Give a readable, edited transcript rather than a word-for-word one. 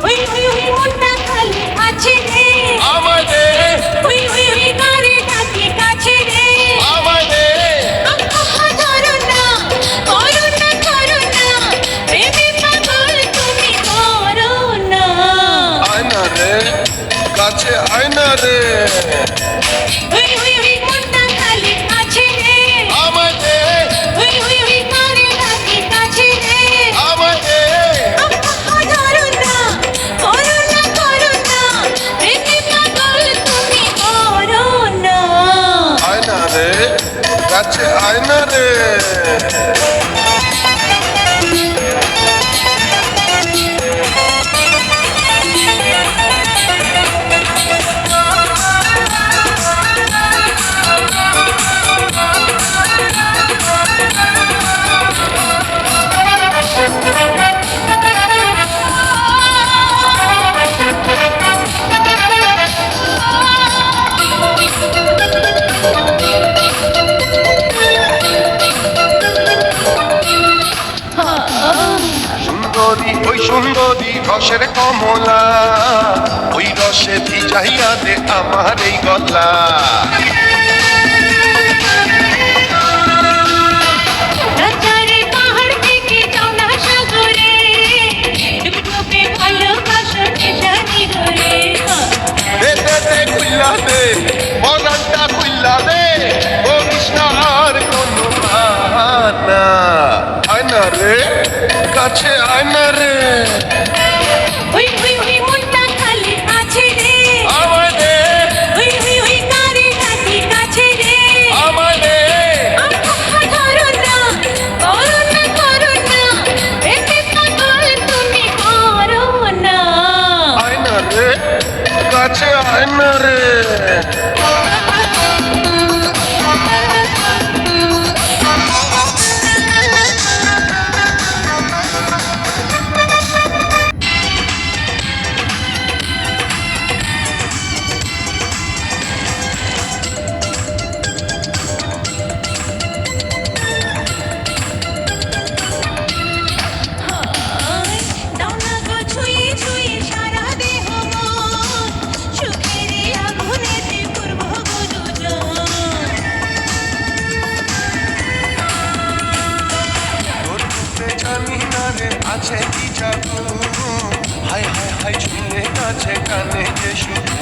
ওই ওই ওই মনটা খালি আছে রে আমাদের ওই ওই ওই করে ডাকে কাছে রে আমাদের করুণা করুণা করুণা প্রেমে পাগল তুমি করুণা আয়না রে কাছে আয়না রে ওই ওই ওই মনটা খালি আছে রে আমাদের ওই ওই ওই করে ডাকে কাছে রে আমাদের করুণা করুণা করুণা প্রেমে পাগল তুমি করুণা আয়না রে কাছে আয়না রে সুন্দরী ওই সুন্দরী রসের কমলা ওই রসে ভিজাইয়া দে আমার এই গলা রাজারে পাহাড় থেকে যাও না সাগরে ডুবডুবে ভালোবাসা নেশানি ঘরে দে দে দে খুইলা দে মনটা খুইলা দে বলিস না আর কোনো বাহানা আয়না রে কাছে আয়না রে ওই ওই ওই মনটা খালি আছে রে আমাদের ওই ওই ওই কারে ডাকে কাছে রে আমাদের করুণা করুণা করুণা প্রেমে পাগল তুমি করুণা আয়না রে কাছে আয়না রে দাও না গো ছুঁয়ে ছুঁয়ে সারা দেহ মন সুখের আগুনেতে পূর্ব গো দুজন তোর রূপে জানি না রে আছে কি জাদু হায় হায় হায় ছুঁয়ে আছে কানে যে শুধু